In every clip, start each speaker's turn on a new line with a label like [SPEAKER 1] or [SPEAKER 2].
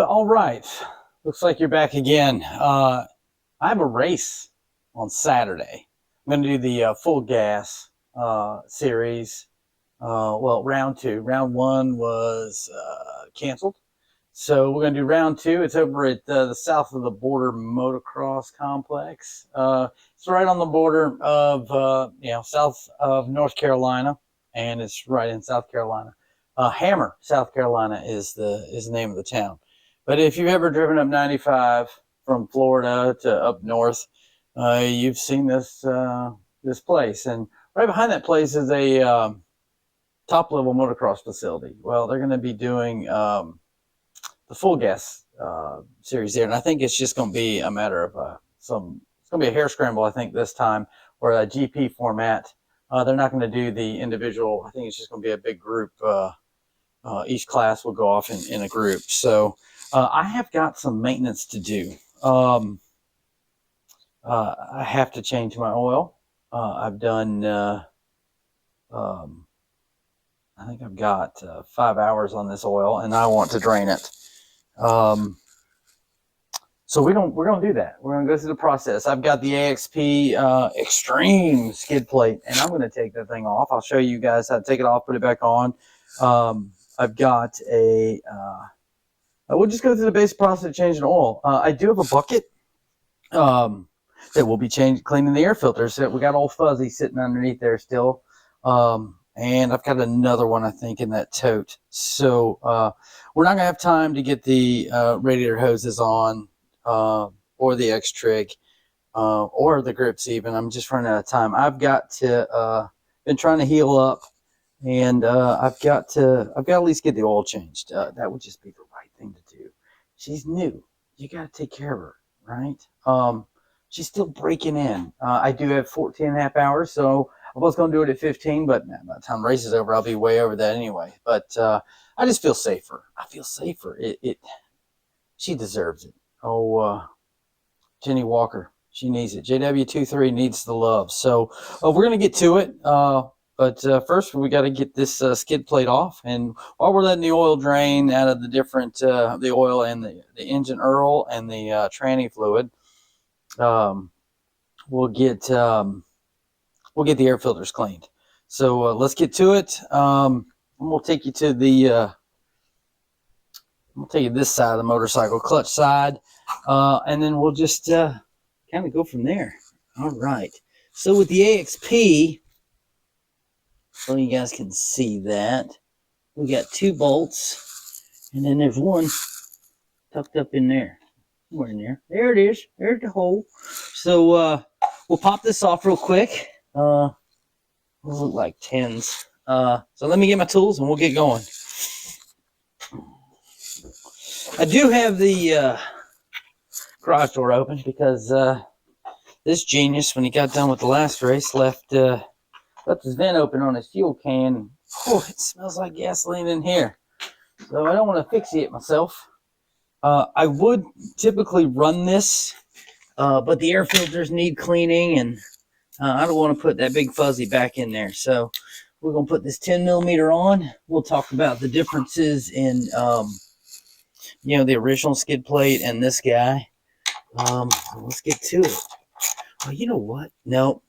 [SPEAKER 1] All right. Looks like you're back again. I have a race on Saturday. I'm going to do the full gas series. Well, round two. Round one was canceled. So we're going to do round two. It's over at the south of the border motocross complex. It's right on the border of, south of North Carolina, and it's right in South Carolina. Hammer, South Carolina is the name of the town. But if you've ever driven up 95 from Florida to up north, you've seen this place. And right behind that place is a top-level motocross facility. Well, they're going to be doing the full gas series there, and I think it's just going to be a matter of it's going to be a hair scramble, I think, this time, or a GP format. They're not going to do the individual. I think it's just going to be a big group. Each class will go off in a group. So I have got some maintenance to do. I have to change my oil. I've done, I think I've got 5 hours on this oil, and I want to drain it. So we're gonna do that. We're gonna go through the process. I've got the AXP Xtrem skid plate, and I'm gonna take that thing off. I'll show you guys how to take it off, put it back on. I've got a, we'll just go through the basic process of changing oil. I do have a bucket that will be cleaning the air filters. So we got old Fuzzy sitting underneath there still. And I've got another one, I think, in that tote. So we're not going to have time to get the radiator hoses on or the X-Trig or the grips even. I'm just running out of time. I've got to, been trying to heal up. And I've got to at least get the oil changed. That would just be the right thing to do. She's new. You got to take care of her, right? She's still breaking in. I do have 14 and a half hours, so I was going to do it at 15, but by the time the race is over, I'll be way over that anyway. But I just feel safer. I feel safer. She deserves it. Oh, Jenny Walker, she needs it. JW23 needs the love. So we're going to get to it. But first, we got to get this skid plate off. And while we're letting the oil drain out of the different, the oil and the engine oil and the tranny fluid, we'll get the air filters cleaned. So let's get to it. And we'll take you to the, we'll take you this side of the motorcycle, clutch side, and then we'll just kind of go from there. All right. So with the AXP. So you guys can see that. We got 2 bolts, and then there's one tucked up in there. Somewhere in there. There it is. There's the hole. So we'll pop this off real quick. Those look like 10s. So let me get my tools and we'll get going. I do have the garage door open because this genius, when he got done with the last race, left his vent open on his fuel can. Oh, it smells like gasoline in here. So I don't want to asphyxiate myself. I would typically run this, but the air filters need cleaning, and I don't want to put that big fuzzy back in there. So we're going to put this 10 millimeter on. We'll talk about the differences in, the original skid plate and this guy. Let's get to it. Oh, you know what? Nope.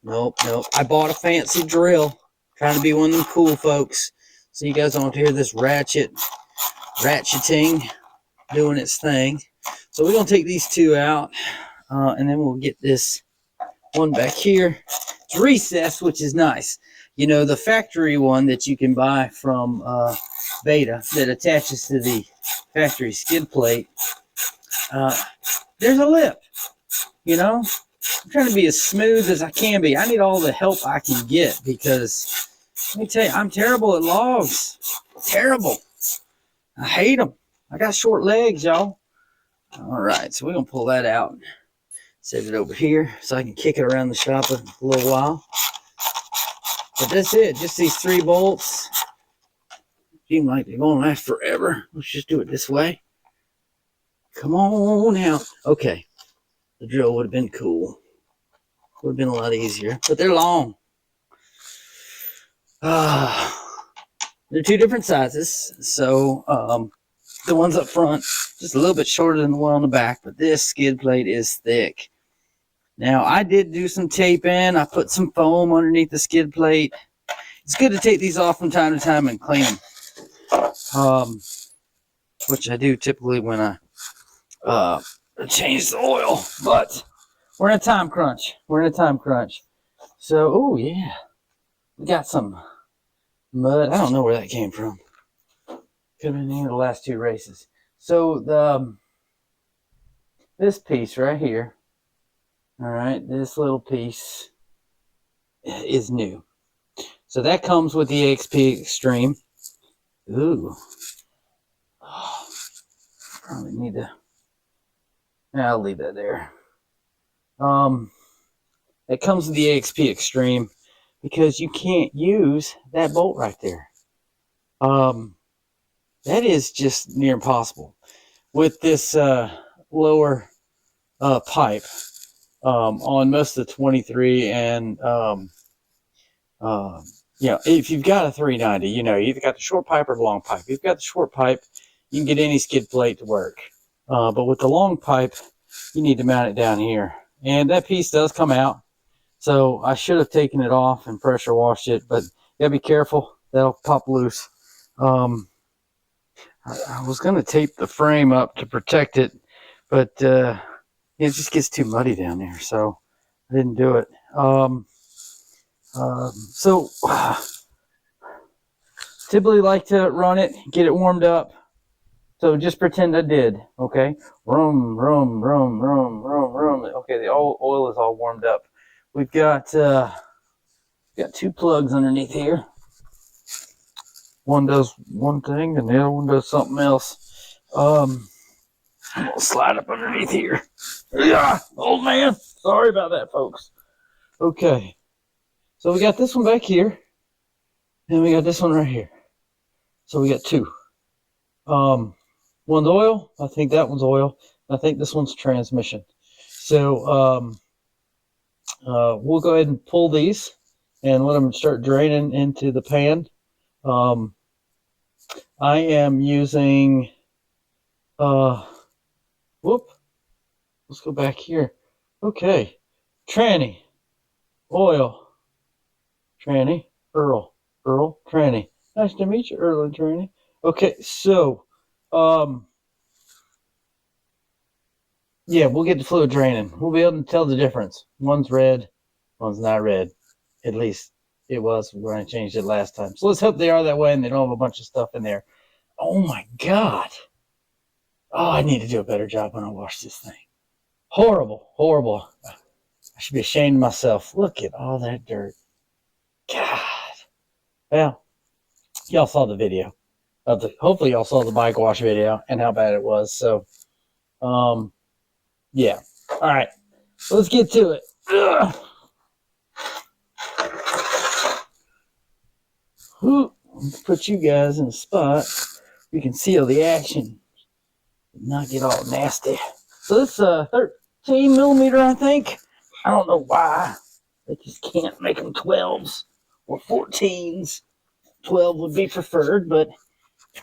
[SPEAKER 1] I bought a fancy drill. Trying to be one of them cool folks. So you guys don't have to hear this ratcheting doing its thing. So we're going to take these 2 out. And then we'll get this one back here. It's recessed, which is nice. You know, the factory one that you can buy from Beta that attaches to the factory skid plate. There's a lip, I'm trying to be as smooth as I can be. I need all the help I can get because, let me tell you, I'm terrible at logs. Terrible. I hate them. I got short legs, y'all. All right, so we're going to pull that out. Set it over here so I can kick it around the shop a little while. But that's it. Just these 3 bolts. Seem like they're going to last forever. Let's just do it this way. Come on out. Okay. The drill would have been cool. Would have been a lot easier, but they're long. They're 2 different sizes. So The ones up front, just a little bit shorter than the one on the back, but this skid plate is thick. Now, I did do some taping. I put some foam underneath the skid plate. It's good to take these off from time to time and clean them, which I do typically when I change the oil. But we're in a time crunch. So, oh yeah, we got some mud. I don't know where that came from. Could have been in the last two races. So this piece right here, all right, this little piece is new. So that comes with the AXP Xtrem. Ooh. Oh, probably need to. I'll leave that there. It comes with the AXP Xtrem because you can't use that bolt right there. That is just near impossible with this lower pipe on most of the 23 and if you've got a 390, you either got the short pipe or the long pipe. If you've got the short pipe, you can get any skid plate to work. But with the long pipe, you need to mount it down here. And that piece does come out. So I should have taken it off and pressure washed it, but you gotta be careful. That'll pop loose. I was going to tape the frame up to protect it, but it just gets too muddy down there, so I didn't do it. So typically like to run it, get it warmed up. So just pretend I did, okay? Rum. Okay, the oil is all warmed up. We've got two plugs underneath here. One does one thing and the other one does something else. I'm gonna slide up underneath here. Yeah, old man. Sorry about that, folks. Okay. So we got this one back here. And we got this one right here. So we got two. One's oil. I think that one's oil. I think this one's transmission. So we'll go ahead and pull these and let them start draining into the pan. I am using, let's go back here. Okay, tranny, oil, tranny, Earl, tranny. Nice to meet you, Earl and tranny. Okay, so, yeah, we'll get the fluid draining. We'll be able to tell the difference. One's red, one's not red. At least it was when I changed it last time. So let's hope they are that way and they don't have a bunch of stuff in there. Oh my God. Oh, I need to do a better job when I wash this thing. Horrible. I should be ashamed of myself. Look at all that dirt. God. Well, y'all saw the video. Hopefully y'all saw the bike wash video and how bad it was. So, yeah. All right. Let's get to it. Ugh. Let's put you guys in a spot we can see all the action and not get all nasty. So this 13 millimeter, I think. I don't know why. They just can't make them 12s or 14s. 12 would be preferred, but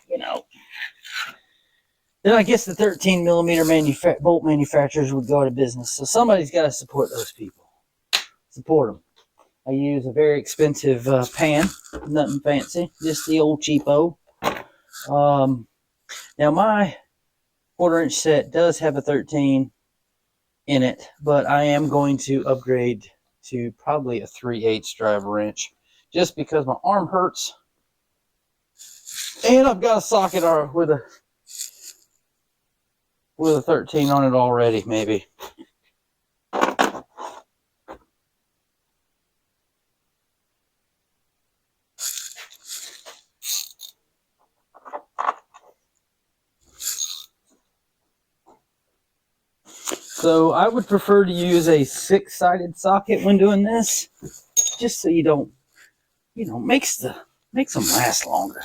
[SPEAKER 1] then I guess the 13 millimeter bolt manufacturers would go out of business. So somebody's got to support those people. Support them. I use a very expensive pan, nothing fancy, just the old cheapo. Now my 1/4 inch set does have a 13 in it, but I am going to upgrade to probably a 3/8 drive wrench just because my arm hurts. And I've got a socket with a 13 on it already, maybe. So I would prefer to use a 6-sided socket when doing this, just so you don't, makes them last longer,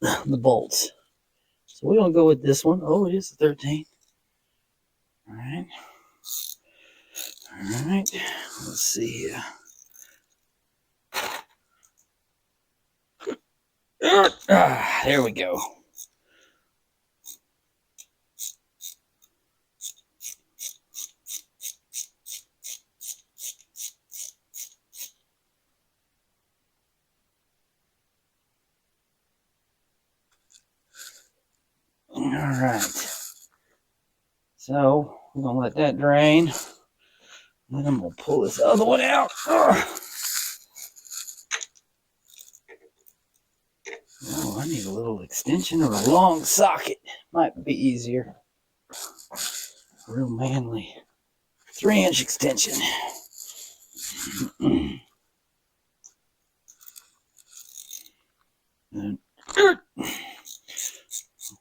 [SPEAKER 1] the bolts. So we're going to go with this one. Oh, it is a 13. All right. Let's see here. There we go. right. So I'm gonna let that drain. And then I'm gonna pull this other one out. Oh, I need a little extension or a long socket. Might be easier. Real manly 3-inch extension.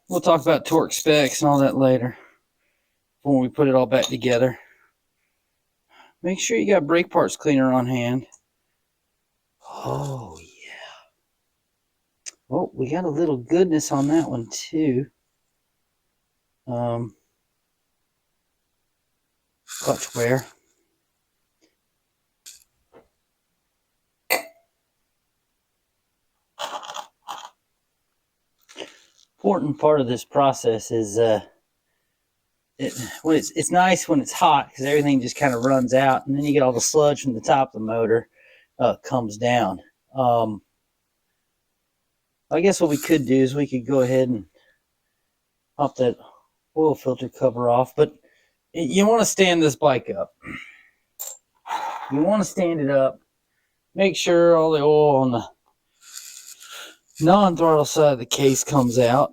[SPEAKER 1] We'll talk about torque specs and all that later when we put it all back together. Make sure you got brake parts cleaner on hand. Oh, yeah. Oh, we got a little goodness on that one, too. Clutch wear. Important part of this process is it's nice when it's hot because everything just kind of runs out, and then you get all the sludge from the top of the motor comes down. I guess what we could do is we could go ahead and pop that oil filter cover off, but you want to stand this bike up. You want to stand it up. Make sure all the oil on the non-throttle side of the case comes out.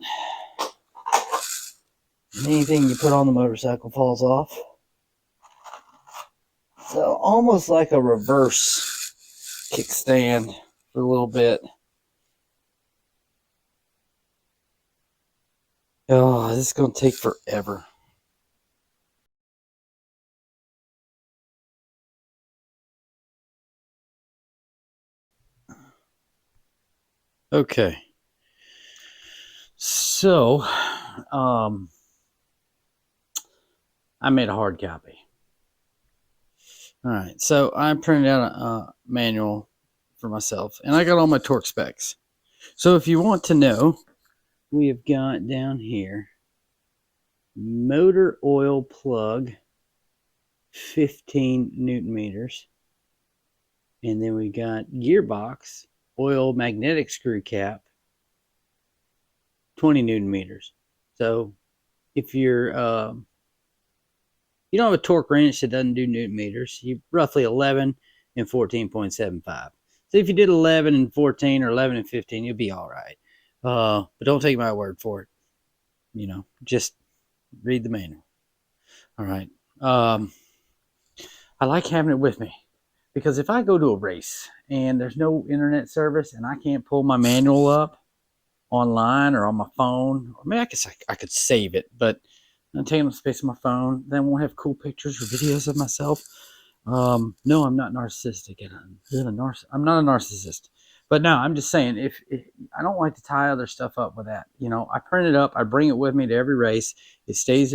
[SPEAKER 1] And anything you put on the motorcycle falls off. So almost like a reverse kickstand for a little bit. Oh, this is going to take forever. Okay. So, I made a hard copy. All right. So I printed out a manual for myself, and I got all my torque specs. So if you want to know, we have got down here motor oil plug 15 newton meters, and then we got gearbox oil magnetic screw cap 20 newton meters. So if you're you don't have a torque wrench that doesn't do newton meters, you roughly 11 and 14.75. So if you did 11 and 14 or 11 and 15, you'll be all right. But don't take my word for it. You know, just read the manual. All right. I like having it with me because if I go to a race and there's no internet service and I can't pull my manual up online or on my phone, or maybe I could save it, but I'm taking up space on my phone. Then I won't have cool pictures or videos of myself. No, I'm not narcissistic. I'm not a narcissist. But no, I'm just saying, if I don't like to tie other stuff up with that. You know, I print it up. I bring it with me to every race. It stays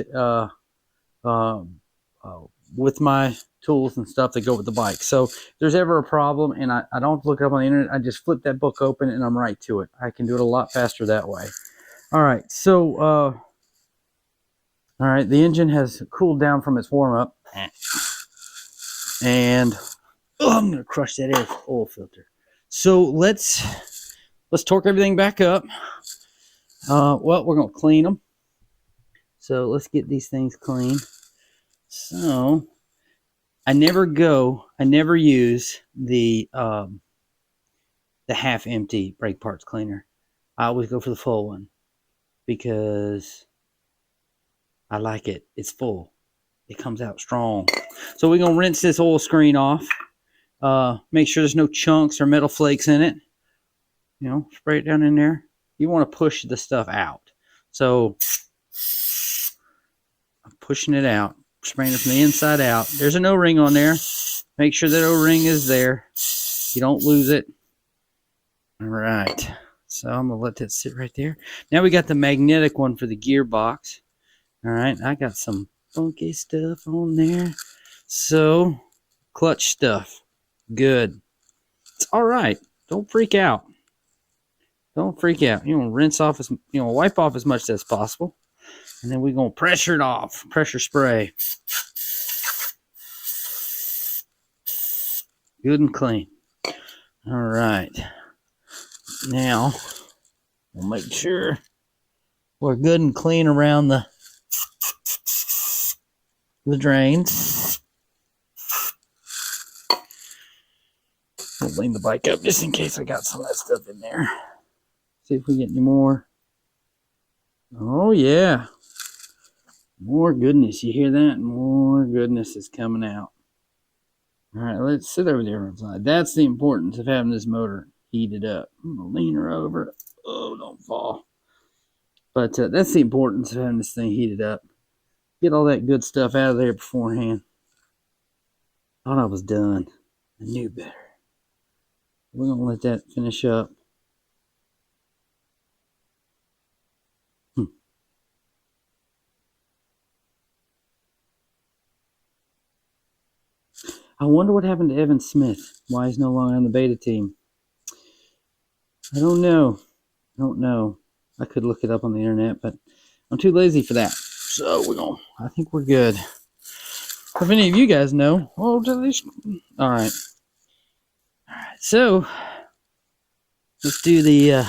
[SPEAKER 1] with my tools and stuff that go with the bike. So if there's ever a problem and I don't look it up on the internet, I just flip that book open and I'm right to it. I can do it a lot faster that way. All right. So, all right. The engine has cooled down from its warm up. And I'm going to crush that oil filter. So let's torque everything back up. Well, we're going to clean them. So let's get these things clean. So I never use the half empty brake parts cleaner. I always go for the full one because I like it. It's full. It comes out strong. So we're going to rinse this oil screen off. Make sure there's no chunks or metal flakes in it. You know, spray it down in there. You want to push the stuff out. So I'm pushing it out, spraying it from the inside out. There's an O-ring on there. Make sure that O-ring is there. You don't lose it. All right. So I'm going to let that sit right there. Now we got the magnetic one for the gearbox. All right. I got some funky stuff on there. So clutch stuff. Good. It's all right. Don't freak out. Don't freak out. You want to rinse off wipe off as much as possible. And then we're going to pressure it off. Pressure spray. Good and clean. All right. Now, we'll make sure We're good and clean around the drains. We'll lean the bike up just in case I got some of that stuff in there. See if we get any more. Oh yeah. More goodness. You hear that? More goodness is coming out. All right, let's sit over there outside. That's the importance of having this motor heated up. I'm going to lean her over. Oh, don't fall. But that's the importance of having this thing heated up. Get all that good stuff out of there beforehand. Thought I was done. I knew better. We're going to let that finish up. I wonder what happened to Evan Smith. Why he's no longer on the beta team. I don't know. I could look it up on the internet, but I'm too lazy for that. So I think we're good. If any of you guys know, all right. So let's do the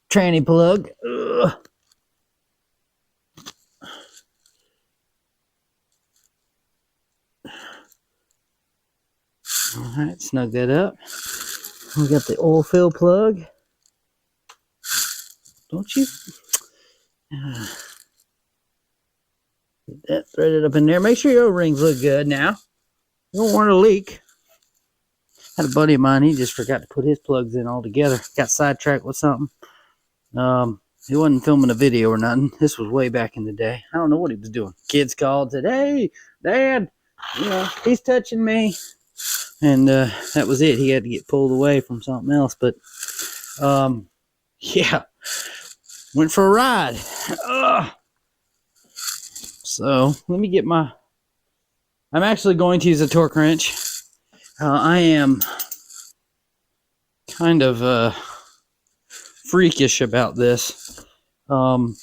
[SPEAKER 1] tranny plug. Ugh. All right, snug that up. We got the oil fill plug. Don't you? Get that threaded up in there. Make sure your O-rings look good now. You don't want a leak. Had a buddy of mine, he just forgot to put his plugs in all together. Got sidetracked with something. He wasn't filming a video or nothing. This was way back in the day. I don't know what he was doing. Kids called, said, "Hey, Dad, he's touching me." And that was it. He had to get pulled away from something else. But, yeah. Went for a ride. So, let me get I'm actually going to use a torque wrench. I am kind of freakish about this. When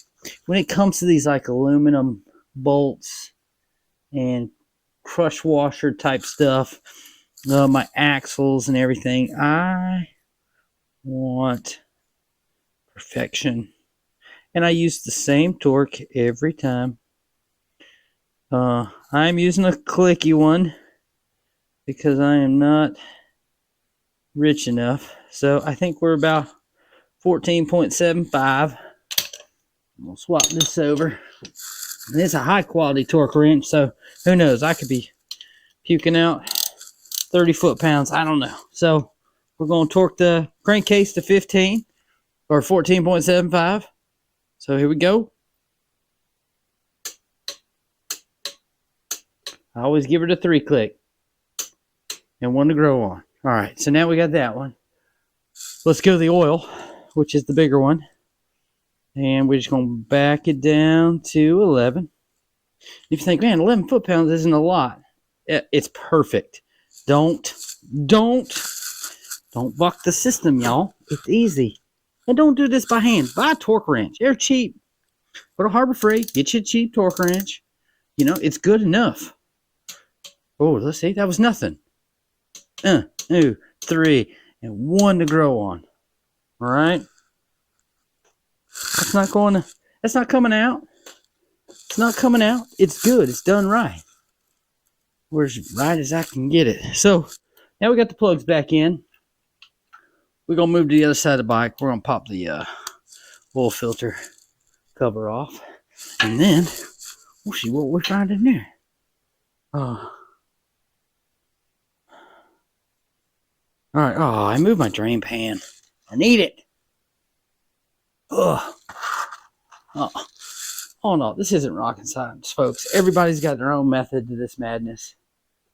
[SPEAKER 1] it comes to these like aluminum bolts and crush washer type stuff, my axles and everything, I want perfection. And I use the same torque every time. I'm using a clicky one because I am not rich enough. So I think we're about 14.75. We'll swap this over. And it's a high quality torque wrench, so who knows? I could be puking out 30 foot-pounds. I don't know. So we're going to torque the crankcase to 15 or 14.75. So here we go. I always give it a 3-click and one to grow on. All right, so now we got that one. Let's go to the oil, which is the bigger one. And we're just going to back it down to 11. If you think, man, 11 foot-pounds isn't a lot. It's perfect. Don't buck the system, y'all. It's easy. And don't do this by hand. Buy a torque wrench. They're cheap. Go to Harbor Freight. Get you a cheap torque wrench. It's good enough. Oh, let's see. That was nothing. 2, 3, and 1 to grow on. All right. That's not coming out. It's not coming out. It's good. It's done right. We're as right as I can get it. So now we got the plugs back in. We're going to move to the other side of the bike. We're going to pop the oil filter cover off. And then we'll see what we find in there. All right. Oh, I moved my drain pan. I need it. Oh, no. This isn't rocket science, folks. Everybody's got their own method to this madness.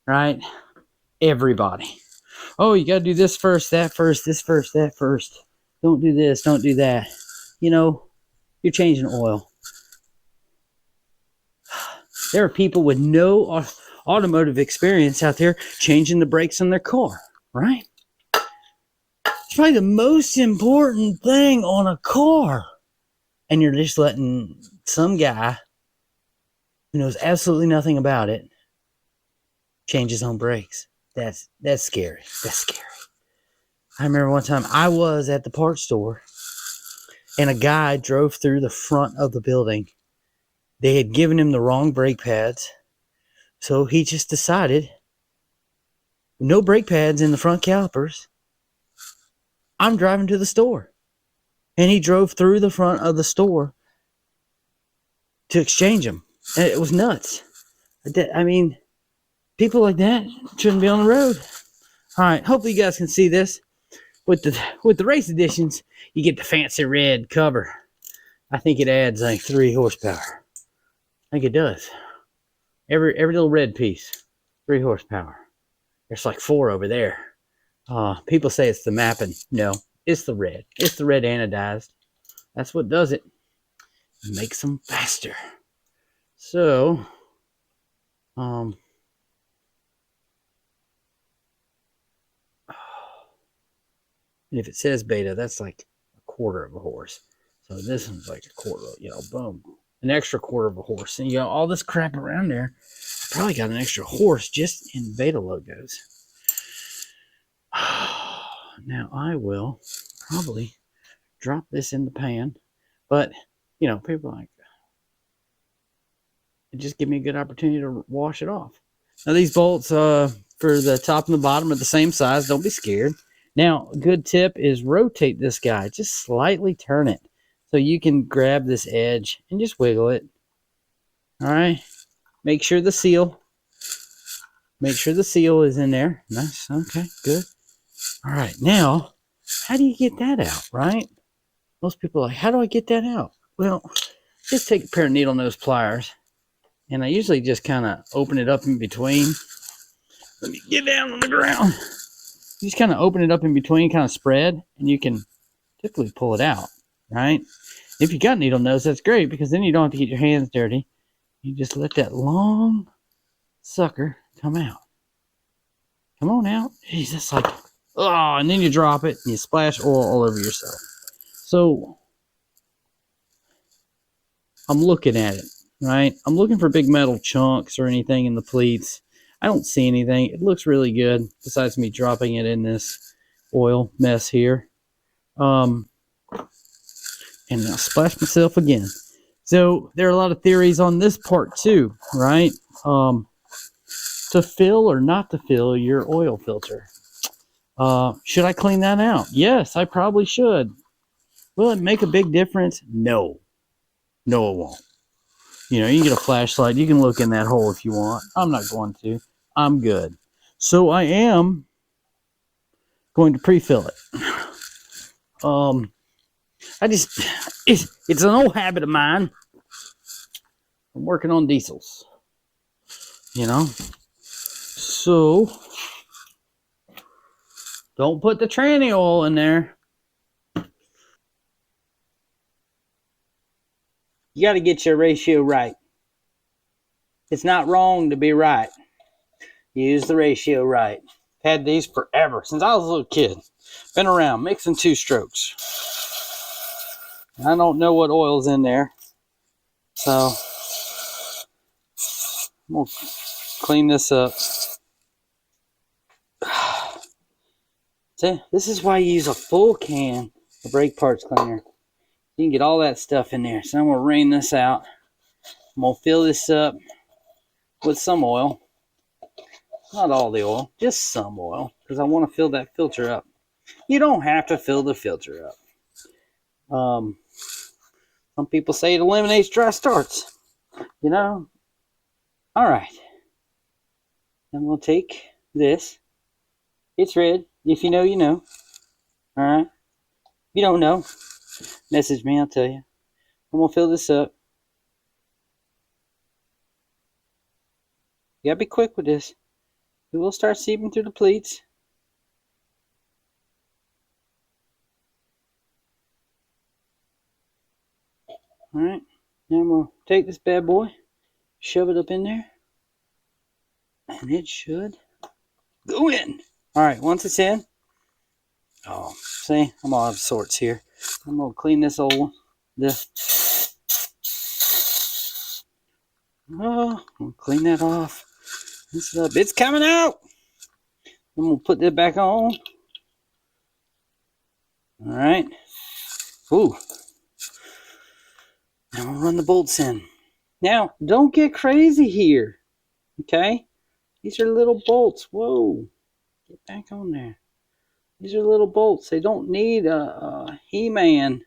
[SPEAKER 1] Right? Everybody. Oh, you got to do this first, that first, this first, that first. Don't do this. Don't do that. You're changing oil. There are people with no automotive experience out there changing the brakes on their car, right? It's probably the most important thing on a car. And you're just letting some guy who knows absolutely nothing about it change his own brakes. That's scary. That's scary. I remember one time I was at the parts store and a guy drove through the front of the building. They had given him the wrong brake pads, so he just decided, no brake pads in the front calipers, I'm driving to the store. And he drove through the front of the store to exchange them. And it was nuts. I mean, people like that shouldn't be on the road. All right, hopefully you guys can see this. With the race editions, you get the fancy red cover. I think it adds like 3 horsepower. I think it does. Every little red piece, 3 horsepower. There's like 4 over there. People say it's the mapping. No, it's the red. It's the red anodized. That's what does it. It makes them faster. So, and if it says beta, that's like a 1/4 of a horse. So this one's like a 1/4, boom. An extra 1/4 of a horse. And all this crap around there, probably got an extra horse just in beta logos. Now I will probably drop this in the pan. But, people are like, it just give me a good opportunity to wash it off. Now these bolts for the top and the bottom are the same size. Don't be scared. Now, a good tip is rotate this guy. Just slightly turn it so you can grab this edge and just wiggle it. All right. Make sure the seal is in there. Nice. Okay, good. All right. Now, how do you get that out, right? Most people are like, how do I get that out? Well, just take a pair of needle nose pliers. And I usually just kind of open it up in between. Let me get down on the ground. You just kind of open it up in between, kind of spread, and you can typically pull it out, right? If you got needle nose, that's great, because then you don't have to get your hands dirty. You just let that long sucker come out. Come on out. Jeez, that's like, and then you drop it, and you splash oil all over yourself. So, I'm looking at it, right? I'm looking for big metal chunks or anything in the pleats. I don't see anything. It looks really good, besides me dropping it in this oil mess here. And I'll splash myself again. So there are a lot of theories on this part too, right? To fill or not to fill your oil filter. Should I clean that out? Yes, I probably should. Will it make a big difference? No. No, it won't. You can get a flashlight. You can look in that hole if you want. I'm not going to. I'm good. So I am going to pre-fill it. It's an old habit of mine. I'm working on diesels. So don't put the tranny oil in there. You got to get your ratio right. It's not wrong to be right. Use the ratio right. Had these forever, since I was a little kid. Been around, mixing 2 strokes. I don't know what oil's in there. So, I'm going to clean this up. See, this is why you use a full can of brake parts cleaner. You can get all that stuff in there. So I'm going to rain this out. I'm going to fill this up with some oil. Not all the oil, just some oil, because I want to fill that filter up. You don't have to fill the filter up. Some people say it eliminates dry starts. All right. I'm going to take this. It's red. If you know, you know. All right. If you don't know, message me, I'll tell you. I'm going to fill this up. You got to be quick with this. It will start seeping through the pleats. All right. Now I'm going to take this bad boy, shove it up in there, and it should go in. All right. Once it's in, see, I'm all out of sorts here. I'm going to clean this old one. I'm going to clean that off. This little bit's coming out. I'm going to put that back on. All right. Ooh. Now we'll run the bolts in. Now, don't get crazy here. Okay? These are little bolts. Whoa. Get back on there. These are little bolts. They don't need a He-Man.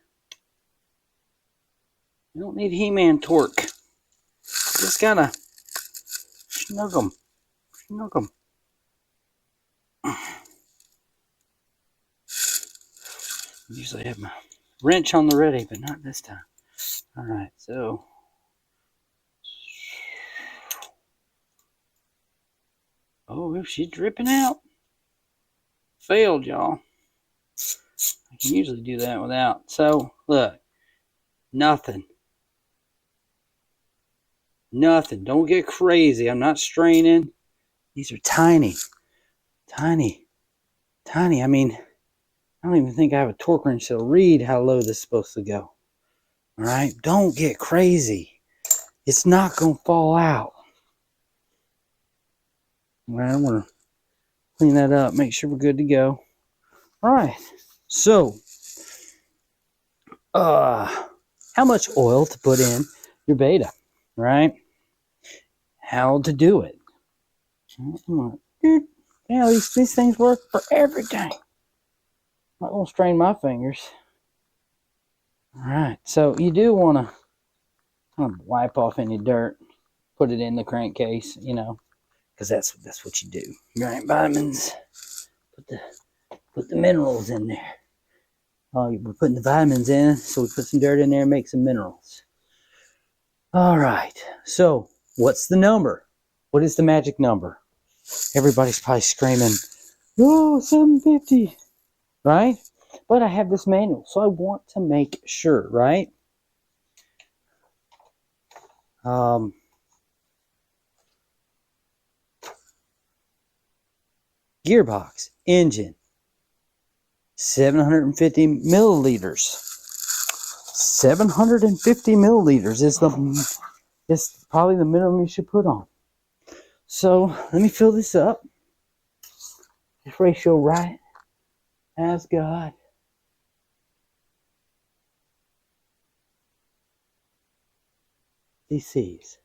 [SPEAKER 1] You don't need He-Man torque. You just gotta snug them. Snug them. Usually I have my wrench on the ready, but not this time. Alright, so. Oh, she's dripping out. Failed, y'all. I can usually do that without. So, look. Nothing. Nothing. Don't get crazy. I'm not straining. These are tiny. Tiny. Tiny. I mean, I don't even think I have a torque wrench that'll read how low this is supposed to go. Alright? Don't get crazy. It's not going to fall out. Alright, I want to clean that up. Make sure we're good to go. Alright. So, how much oil to put in your Beta? Right? How to do it. Yeah, these things work for everything. I'm not going to strain my fingers. Alright, so you do want to wipe off any dirt. Put it in the crankcase, you know, because that's what you do. Right, vitamins. Put the minerals in there. Oh, we're putting the vitamins in, so we put some dirt in there and make some minerals. Alright, so what's the number? What is the magic number? Everybody's probably screaming, oh, 750, right? But I have this manual, so I want to make sure, right? Gearbox, engine, 750 milliliters. 750 milliliters is probably the minimum you should put on. So let me fill this up. This ratio right as God. cc's.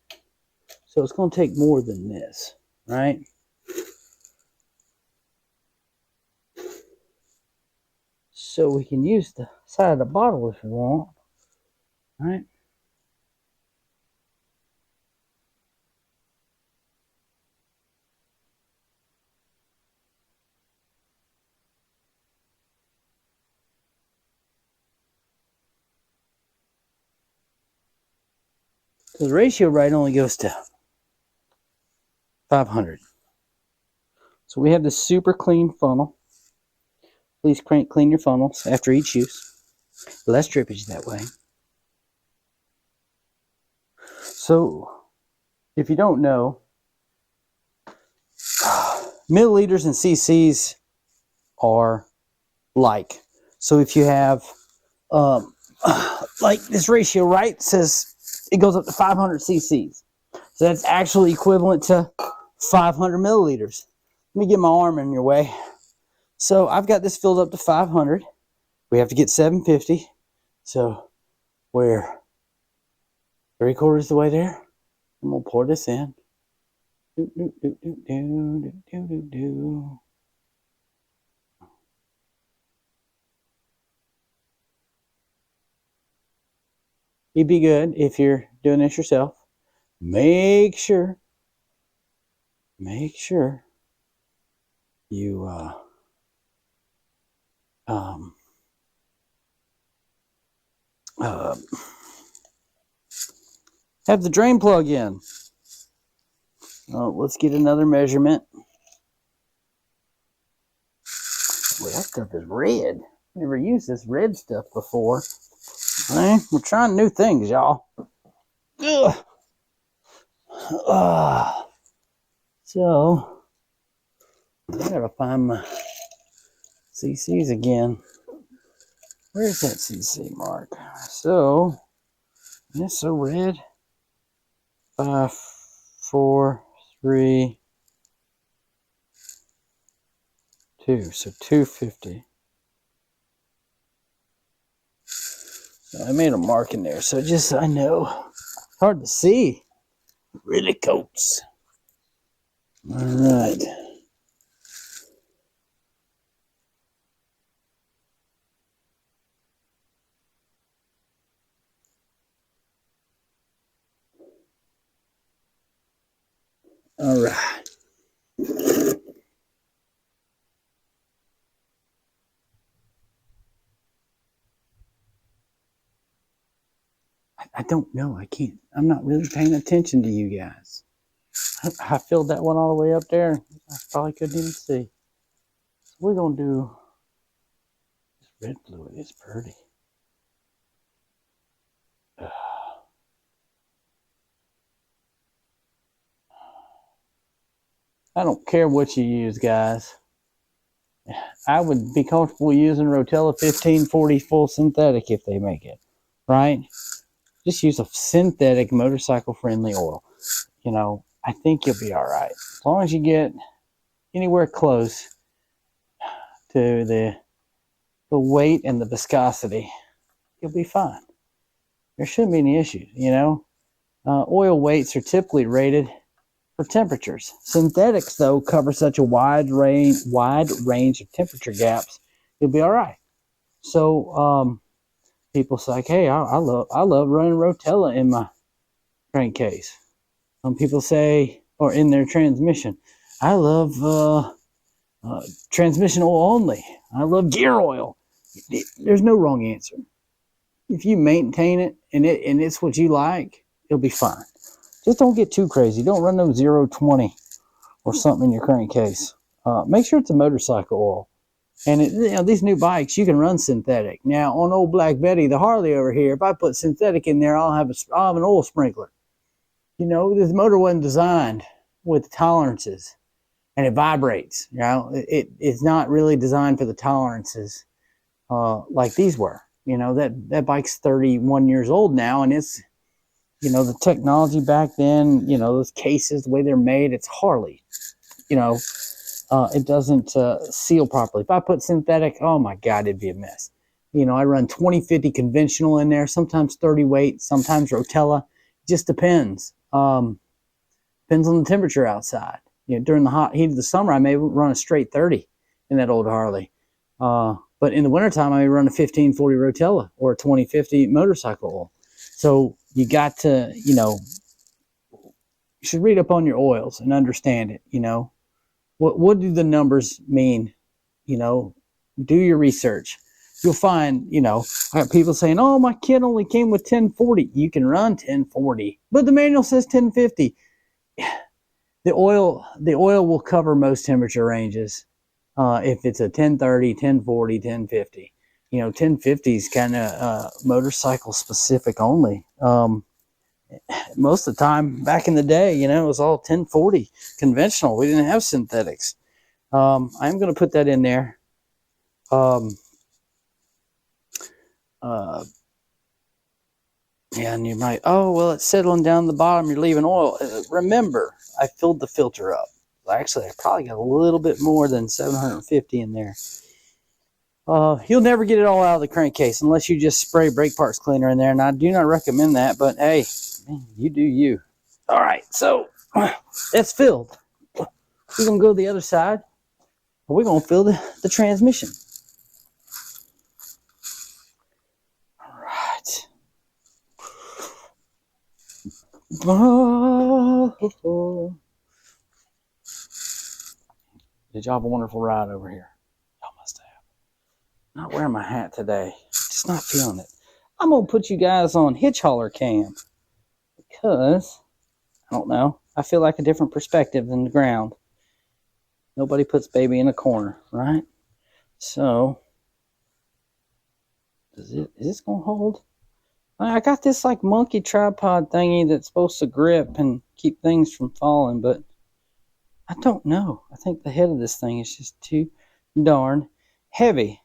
[SPEAKER 1] So it's going to take more than this, right? So we can use the side of the bottle if we want, right? So the ratio right only goes to 500. So we have this super clean funnel. Please clean your funnels after each use. Less drippage that way. So, if you don't know, milliliters and cc's are like. So if you have, like this ratio, right, says it goes up to 500 cc's. So that's actually equivalent to 500 milliliters. Let me get my arm in your way. So I've got this filled up to 500. We have to get 750. So we're 3/4 the way there. And we'll pour this in. You'd be good if you're doing this yourself. Make sure you have the drain plug in. Let's get another measurement. Boy, that stuff is red. Never used this red stuff before. Okay? We're trying new things, y'all. So, I gotta find my cc's again. Where's that cc mark? So, it's so red. 5, 4, 3, 2. So 250. I made a mark in there, so just so I know. Hard to see. Really coats. All right. All right. I don't know. I can't. I'm not really paying attention to you guys. I filled that one all the way up there. I probably couldn't even see. So we're going to do this red fluid. It's pretty. I don't care what you use, guys. I would be comfortable using Rotella 1540 full synthetic if they make it, right? Just use a synthetic motorcycle friendly oil. You know, I think you'll be all right. As long as you get anywhere close to the weight and the viscosity, you'll be fine. There shouldn't be any issues, you know. Oil weights are typically rated for temperatures. Synthetics, though, cover such a wide range of temperature gaps, you'll be all right. So people say, like, hey, I love running Rotella in my crankcase. Some people say, or in their transmission, I love transmission oil only. I love gear oil. There's no wrong answer. If you maintain it and it's what you like, it'll be fine. Just don't get too crazy. Don't run no 020 or something in your crankcase. Make sure it's a motorcycle oil. And these new bikes, you can run synthetic. Now, on old Black Betty, the Harley over here, if I put synthetic in there, I'll have an oil sprinkler. You know, this motor wasn't designed with tolerances, and it vibrates. You know, it's not really designed for the tolerances like these were. You know, that bike's 31 years old now, and it's, you know, the technology back then, you know, those cases, the way they're made, it's Harley. You know, it doesn't seal properly. If I put synthetic, oh my God, it'd be a mess. You know, I run 20-50 conventional in there, sometimes 30 weight, sometimes Rotella. Just depends. Depends on the temperature outside. You know, during the hot heat of the summer, I may run a straight 30 in that old Harley. But in the wintertime, I may run a 1540 Rotella or a 2050 motorcycle oil. So you got to, you know, you should read up on your oils and understand it. You know, what do the numbers mean? You know, do your research. You'll find, you know, I got people saying, oh, my kit only came with 1040. You can run 1040, but the manual says 1050. The oil will cover most temperature ranges. If it's a 1030, 1040, 1050. You know, 1050 is kind of motorcycle specific only. Most of the time back in the day, you know, it was all 1040 conventional. We didn't have synthetics. I'm going to put that in there. Yeah, and you might, oh, well, it's settling down the bottom. You're leaving oil. Remember, I filled the filter up. Actually, I probably got a little bit more than 750 in there. You'll never get it all out of the crankcase unless you just spray brake parts cleaner in there, and I do not recommend that, but hey, man, you do you. All right, so that's filled. We're going to go to the other side, and we're going to fill the transmission. All right. Did y'all have a wonderful ride over here? Y'all must have. Not wearing my hat today. Just not feeling it. I'm going to put you guys on hitch hauler cam because, I don't know, I feel like a different perspective than the ground. Nobody puts baby in a corner, right? So, is this going to hold? I got this like monkey tripod thingy that's supposed to grip and keep things from falling, but I don't know. I think the head of this thing is just too darn heavy.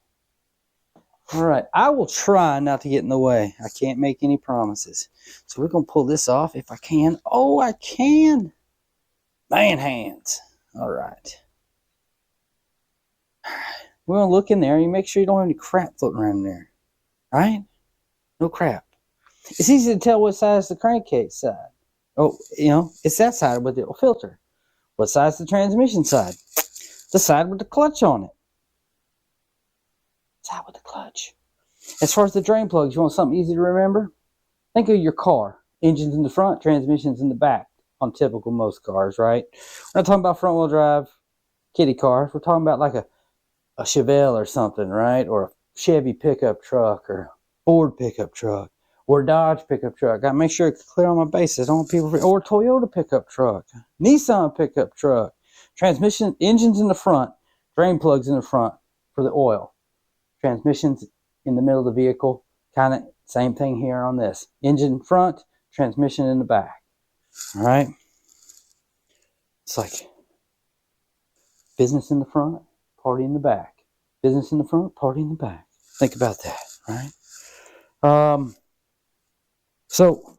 [SPEAKER 1] All right, I will try not to get in the way. I can't make any promises. So we're going to pull this off if I can. Oh, I can. Man hands. All right. We're going to look in there and you make sure you don't have any crap floating around in there. Right? No crap. It's easy to tell what size the crankcase side. Oh, you know, it's that side with the filter. What side's the transmission side? The side with the clutch on it. Side with the clutch. As far as the drain plugs, you want something easy to remember? Think of your car. Engine's in the front, transmission's in the back on typical most cars, right? We're not talking about front wheel drive kitty cars. We're talking about like a Chevelle or something, right? Or a Chevy pickup truck or Ford pickup truck or Dodge pickup truck. Got to make sure it's clear on my bases. I don't want people, or Toyota pickup truck, Nissan pickup truck. Transmission, engines in the front, drain plugs in the front for the oil. Transmissions in the middle of the vehicle. Kind of same thing here on this. Engine front, transmission in the back. All right. It's like business in the front, party in the back. Business in the front, party in the back. Think about that, right? So,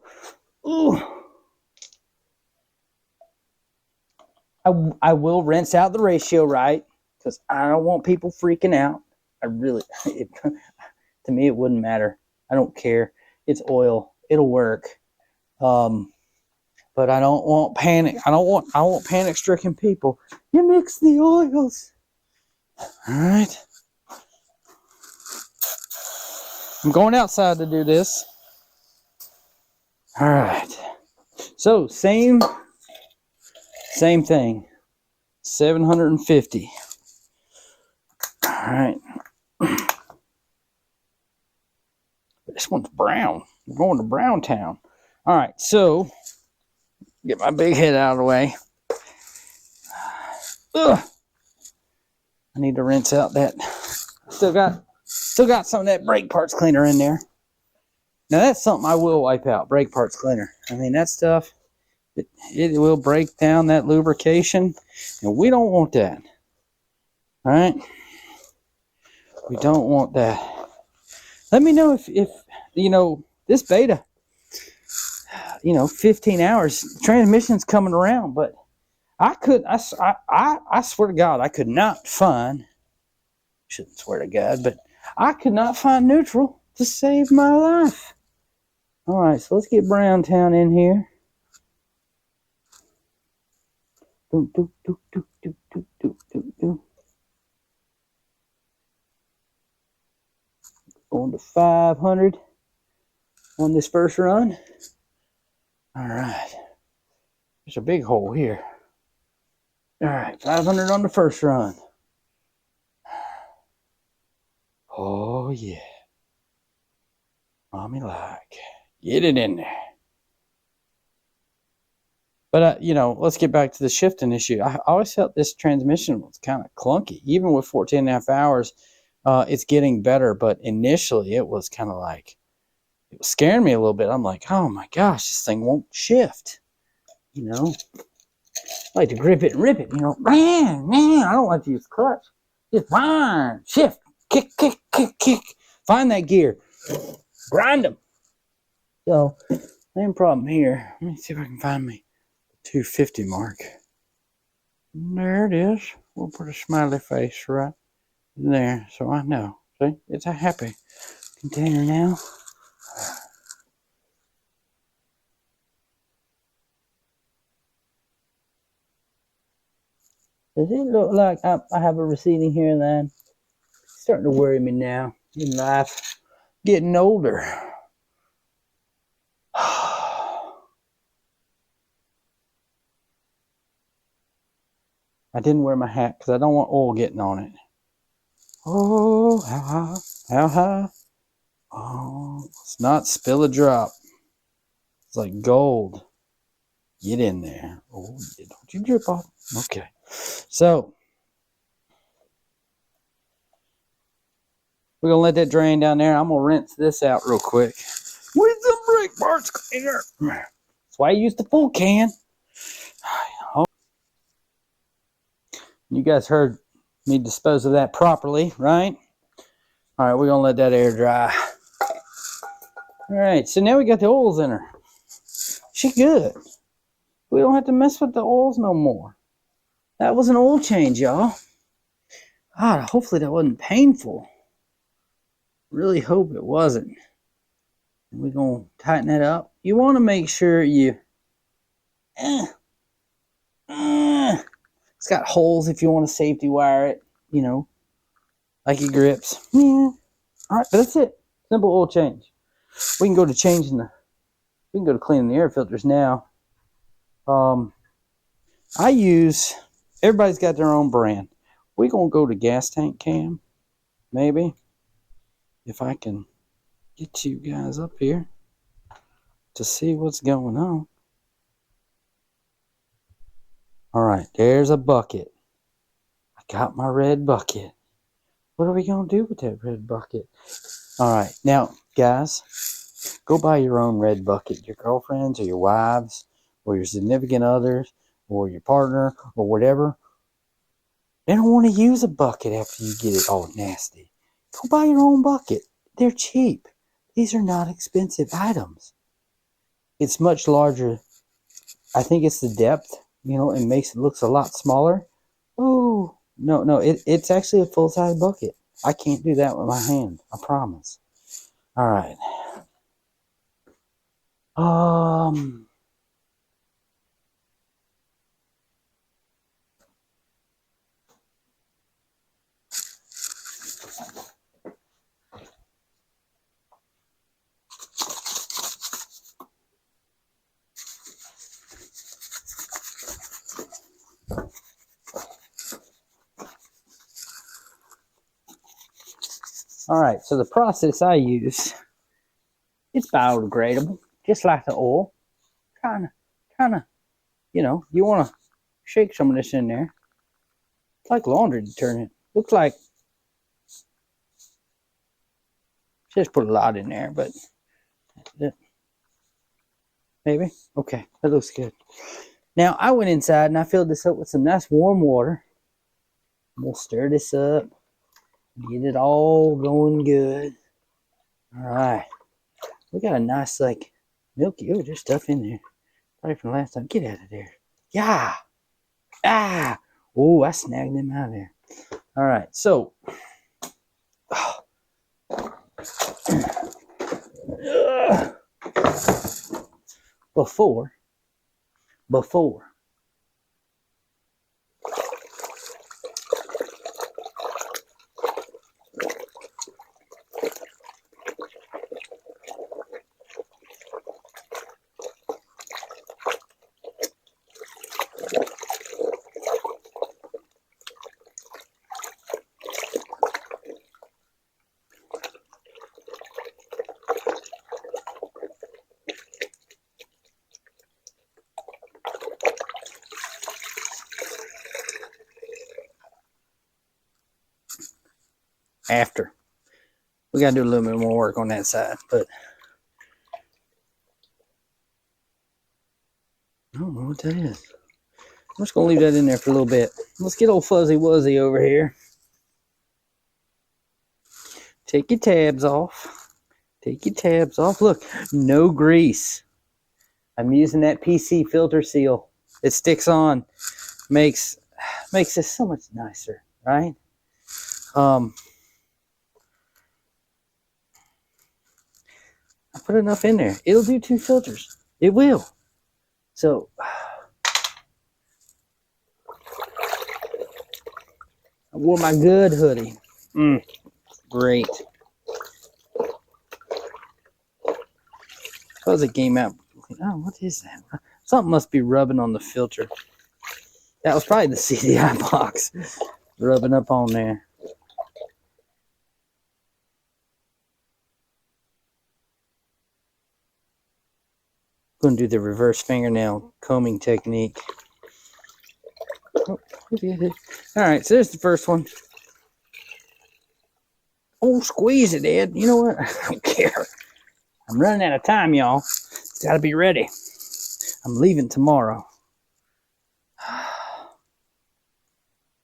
[SPEAKER 1] I will rinse out the ratio, right? Because I don't want people freaking out. I really, to me, it wouldn't matter. I don't care. It's oil. It'll work. But I don't want panic. I want panic-stricken people. You mix the oils. All right. I'm going outside to do this. All right. So same thing. 750. All right. This one's brown. I'm going to Brown Town. All right. So get my big head out of the way. Ugh. I need to rinse out that. Still got some of that brake parts cleaner in there. Now that's something I will wipe out, brake parts cleaner. I mean, that stuff, it will break down that lubrication, and we don't want that. All right? We don't want that. Let me know if you know, this beta, 15 hours, transmission's coming around, but I swear to God, I could not find, shouldn't swear to God, but I could not find neutral to save my life. All right, so let's get Brown Town in here. Going to 500 on this first run. All right, there's a big hole here. All right, 500 on the first run. Oh yeah, mommy like, get it in there. But let's get back to the shifting issue. I always felt this transmission was kind of clunky, even with 14.5 hours. It's getting better, but initially it was kind of like, it was scaring me a little bit. I'm like, oh my gosh, this thing won't shift. I like to grip it and rip it. Man, I don't like to use clutch. Just whine, shift, kick. Find that gear, grind them. So, same problem here. Let me see if I can find me the 250 mark. There it is. We'll put a smiley face right there, so I know. See, it's a happy container now. Does it look like I have a receding hairline? It's starting to worry me now in life. Getting older. I didn't wear my hat because I don't want oil getting on it. Oh, how high? How high? Oh, let's not spill a drop. It's like gold. Get in there. Oh, don't you drip off. Okay. So, we're going to let that drain down there. I'm going to rinse this out real quick with the brake parts cleaner. That's why I use the full can. You guys heard me dispose of that properly, right? All right, we're going to let that air dry. All right, so now we got the oils in her. She good. We don't have to mess with the oils no more. That was an oil change, y'all. God, hopefully that wasn't painful. Really hope it wasn't. We're going to tighten that up. You want to make sure you... it's got holes if you want to safety wire it, you know, like it grips. Yeah. All right, but that's it. Simple oil change. We can go to cleaning the air filters now. Everybody's got their own brand. We're going to go to gas tank cam, maybe. If I can get you guys up here to see what's going on. All right, there's a bucket. I got my red bucket. What are we going to do with that red bucket? All right, now, guys, go buy your own red bucket. Your girlfriends or your wives or your significant others or your partner or whatever, they don't want to use a bucket after you get it all nasty. Go buy your own bucket. They're cheap. These are not expensive items. It's much larger. I think it's the depth, you know, it looks a lot smaller. Oh, no, it's actually a full-size bucket. I can't do that with my hand, I promise. All right. All right, so the process I use, it's biodegradable, just like the oil. Kind of, you know, you want to shake some of this in there. It's like laundry detergent. Looks like, just put a lot in there, but maybe. Okay, that looks good. Now, I went inside and I filled this up with some nice warm water. We'll stir this up, get it all going good. All right. We got a nice, like, milky. Oh, there's stuff in there. Probably from last time. Get out of there. Yeah. Ah. Oh, I snagged them out of there. All right. So, before after. We got to do a little bit more work on that side, but I don't know what that is. I'm just going to leave that in there for a little bit. Let's get old Fuzzy Wuzzy over here. Take your tabs off. Take your tabs off. Look, no grease. I'm using that PC filter seal. It sticks on. Makes this so much nicer, right? I put enough in there. It'll do 2 filters. It will. So, I wore my good hoodie. Great. Fuzzy came out. Oh, what is that? Something must be rubbing on the filter. That was probably the CDI box rubbing up on there. I'm going to do the reverse fingernail combing technique. Oh, all right, so there's the first one. Oh, squeeze it, Ed. You know what? I don't care. I'm running out of time, y'all. Got to be ready. I'm leaving tomorrow.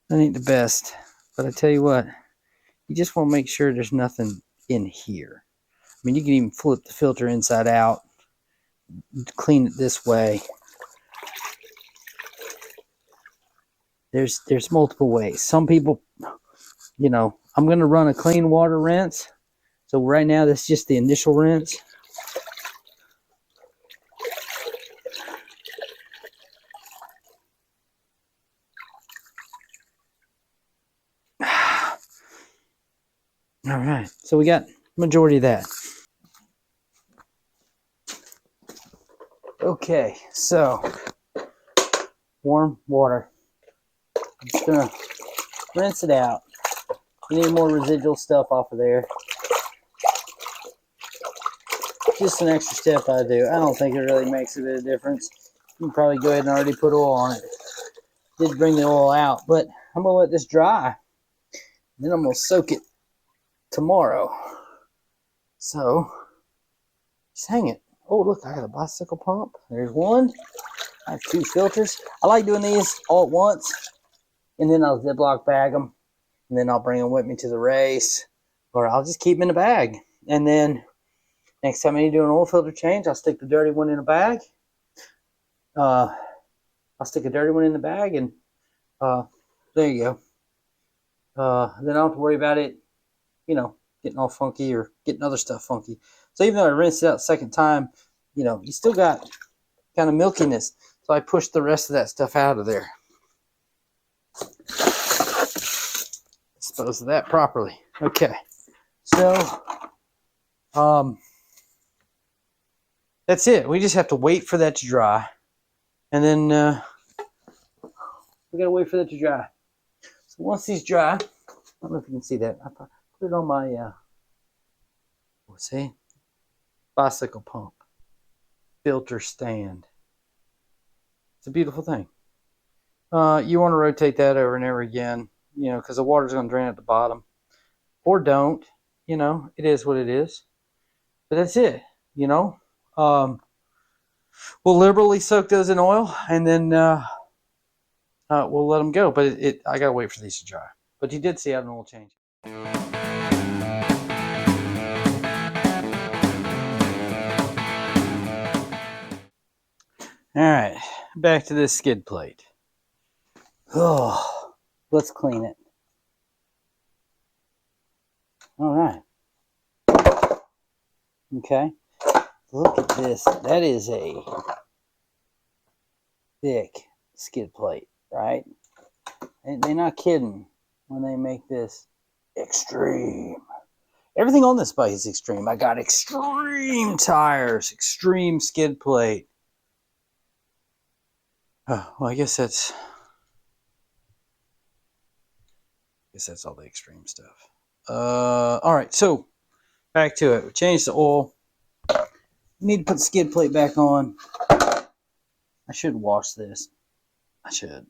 [SPEAKER 1] That ain't the best. But I tell you what, you just want to make sure there's nothing in here. I mean, you can even flip the filter inside out, clean it this way. There's multiple ways. Some people, you know, I'm going to run a clean water rinse. So right now, that's just the initial rinse. All right, so we got majority of that. Okay, so warm water. I'm just gonna rinse it out. You need more residual stuff off of there. Just an extra step I do. I don't think it really makes a bit of difference. You can probably go ahead and already put oil on it. Did bring the oil out, but I'm gonna let this dry. Then I'm gonna soak it tomorrow. So just hang it. Oh, look, I got a bicycle pump. There's one. I have 2 filters. I like doing these all at once, and then I'll Ziploc bag them, and then I'll bring them with me to the race, or I'll just keep them in a bag. And then next time I need to do an oil filter change, I'll stick the dirty one in a bag. I'll stick a dirty one in the bag, and there you go. Then I don't have to worry about it, you know, getting all funky or getting other stuff funky. So even though I rinsed it out the second time, you know, you still got kind of milkiness. So I pushed the rest of that stuff out of there. Dispose of that properly. Okay. So, that's it. We just have to wait for that to dry. And then we got to wait for that to dry. So once these dry, I don't know if you can see that. I put it on my, what's it? Bicycle pump. Filter stand. It's a beautiful thing. You want to rotate that over and over again, you know, because the water's going to drain at the bottom. Or don't, you know, it is what it is. But that's it, you know. We'll liberally soak those in oil, and then we'll let them go. But I got to wait for these to dry. But you did see I had an oil change. All right, back to this skid plate. Oh, let's clean it. All right. Okay. Look at this. That is a thick skid plate, right? They're not kidding when they make this extreme. Everything on this bike is extreme. I got extreme tires, extreme skid plate. Oh, well, I guess that's all the extreme stuff. All right, so back to it. We changed the oil. We need to put the skid plate back on. I should wash this. I should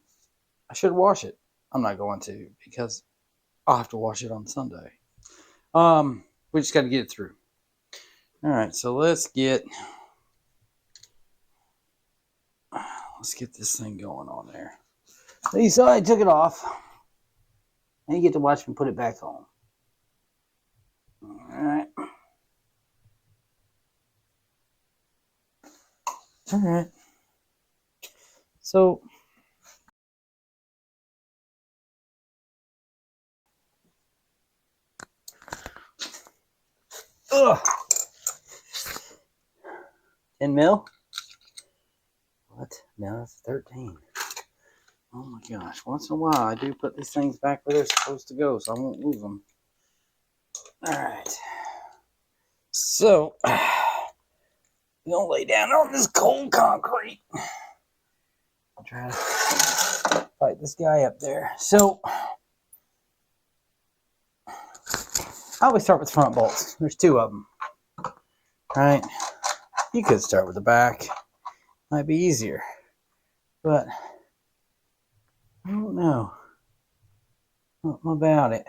[SPEAKER 1] wash it. I'm not going to because I'll have to wash it on Sunday. We just got to get it through. All right, so let's get this thing going on there. So you saw I took it off. And you get to watch me put it back on. All right. All right. So ugh. 10 mil? What? No, it's 13. Oh my gosh. Once in a while, I do put these things back where they're supposed to go, so I won't lose them. All right. So, I'm going to lay down on this cold concrete. I'll try to fight this guy up there. So, I always start with front bolts. There's 2 of them. All right. You could start with the back. Might be easier. But I don't know. Something about it.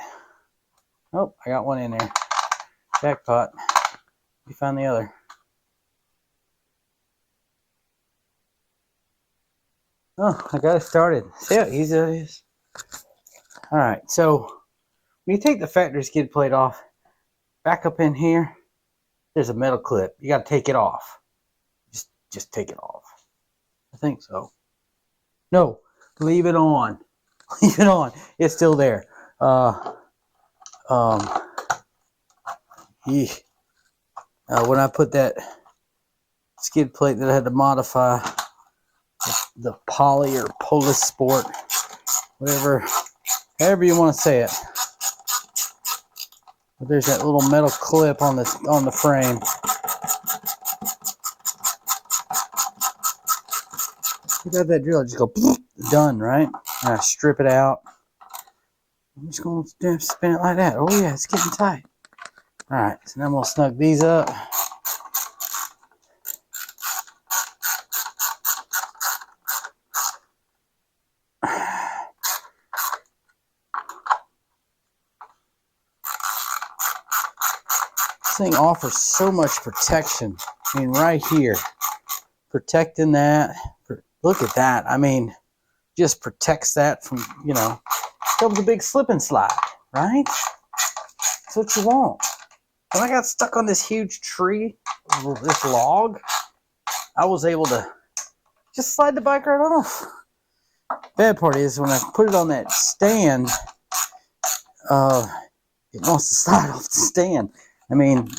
[SPEAKER 1] Oh, I got one in there. Jackpot. We found the other. Oh, I got it started. See how easy that is? Alright, so when you take the factory skid plate off, back up in here, there's a metal clip. You got to take it off. Just take it off. I think so. No, leave it on. Leave it on. It's still there. When I put that skid plate that I had to modify, the Poly or Polis Sport, however you want to say it, But there's that little metal clip on the frame. You got that drill, just go done, right? And I strip it out. I'm just going to spin it like that. Oh yeah, it's getting tight. All right, so now I'm going to snug these up. This thing offers so much protection. I mean, right here, protecting that. Look at that. I mean, just protects that from, you know, comes a big slip and slide, right? That's what you want. When I got stuck on this huge tree, this log, I was able to just slide the bike right off. Bad part is when I put it on that stand, it wants to slide off the stand. I mean,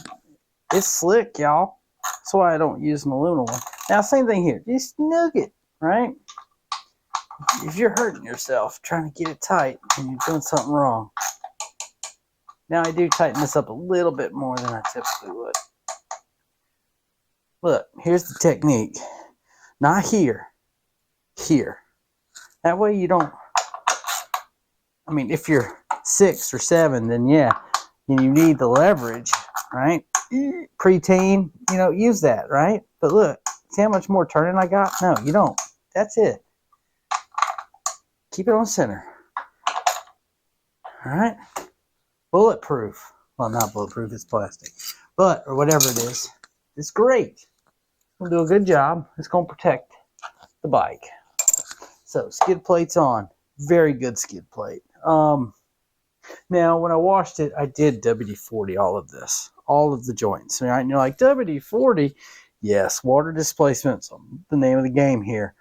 [SPEAKER 1] it's slick, y'all. That's why I don't use an aluminum one. Now, same thing here. Just snug it, right? If you're hurting yourself trying to get it tight and you're doing something wrong. Now, I do tighten this up a little bit more than I typically would. Look, here's the technique. Not here. Here. That way you don't... I mean, if you're 6 or 7, then yeah, you need the leverage, right? Preteen, you know, use that, right? But look, see how much more turning I got? No, you don't. That's it. Keep it on center. All right? Bulletproof. Well, not bulletproof, it's plastic. But, or whatever it is, it's great. It's going to do a good job. It's going to protect the bike. So, skid plate's on. Very good skid plate. Now, when I washed it, I did WD-40 all of this. All of the joints. Right? And you're like, WD-40? Yes, water displacement's the name of the game here.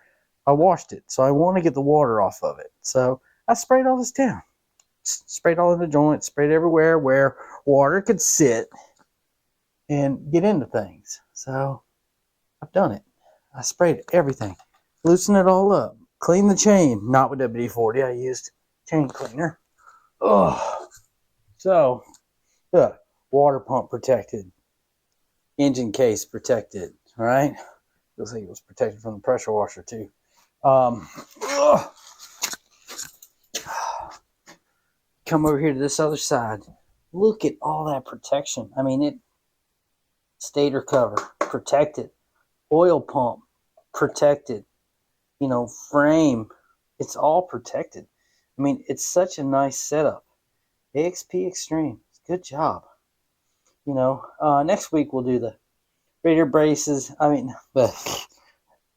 [SPEAKER 1] I washed it, so I want to get the water off of it. So I sprayed all this down. Sprayed all in the joints, sprayed everywhere where water could sit and get into things. So I've done it. I sprayed everything. Loosen it all up. Clean the chain. Not with WD-40. I used chain cleaner. Oh, so look, water pump protected. Engine case protected. All right. You'll see it was protected from the pressure washer too. Come over here to this other side. Look at all that protection. I mean, it stator cover protected, oil pump protected, you know, frame. It's all protected. I mean, it's such a nice setup. AXP Xtrem. Good job. You know, next week we'll do the radiator braces. I mean, the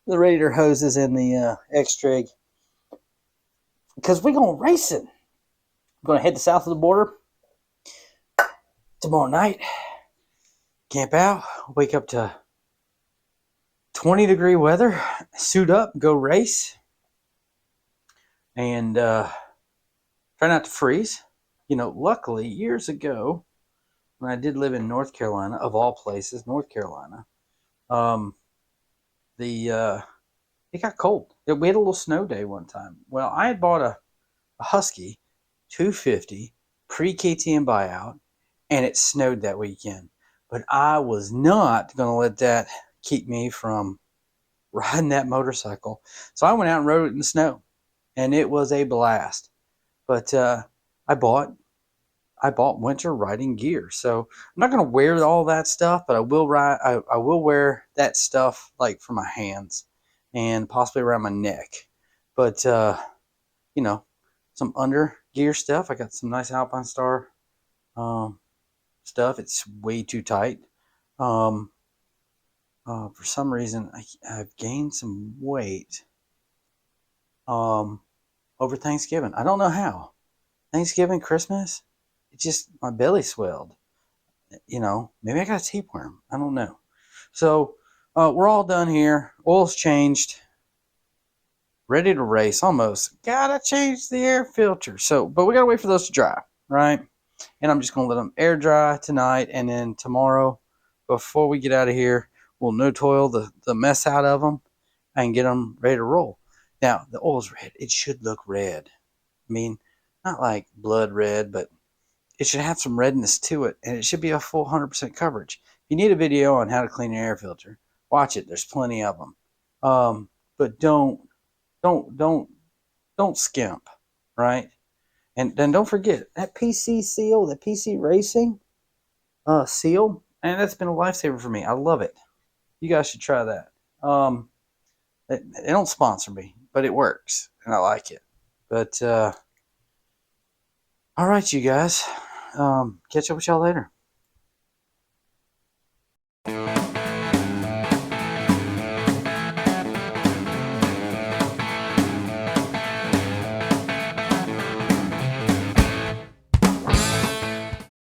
[SPEAKER 1] radiator hoses and the X-Trig, because we're going to race it. We're going to head to south of the border tomorrow night, camp out, wake up to 20-degree weather, suit up, go race, and try not to freeze. You know, luckily, years ago, when I did live in North Carolina, of all places, North Carolina, it got cold. We had a little snow day one time. Well, I had bought a Husky 250 pre-KTM buyout, and it snowed that weekend. But I was not going to let that keep me from riding that motorcycle. So I went out and rode it in the snow, and it was a blast. But I bought winter riding gear, so I'm not going to wear all that stuff, but I will ride. I will wear that stuff like for my hands and possibly around my neck. But you know, some under gear stuff. I got some nice Alpine Star stuff. It's way too tight. For some reason, I've gained some weight over Thanksgiving. I don't know how. Thanksgiving, Christmas, it just, my belly swelled. You know, maybe I got a tapeworm. I don't know. So we're all done here. Oil's changed. Ready to race almost. Gotta change the air filter. So, but we gotta wait for those to dry, right? And I'm just gonna let them air dry tonight, and then tomorrow, before we get out of here, we'll no-toil the mess out of them and get them ready to roll. Now, the oil's red. It should look red. I mean, not like blood red, but it should have some redness to it, and it should be a full 100% coverage. If you need a video on how to clean an air filter, watch it. There's plenty of them. But don't skimp, right? And then don't forget that PC seal, that PC Racing seal, and that's been a lifesaver for me. I love it. You guys should try that. They don't sponsor me, but it works, and I like it. But all right, you guys. Catch up with y'all later.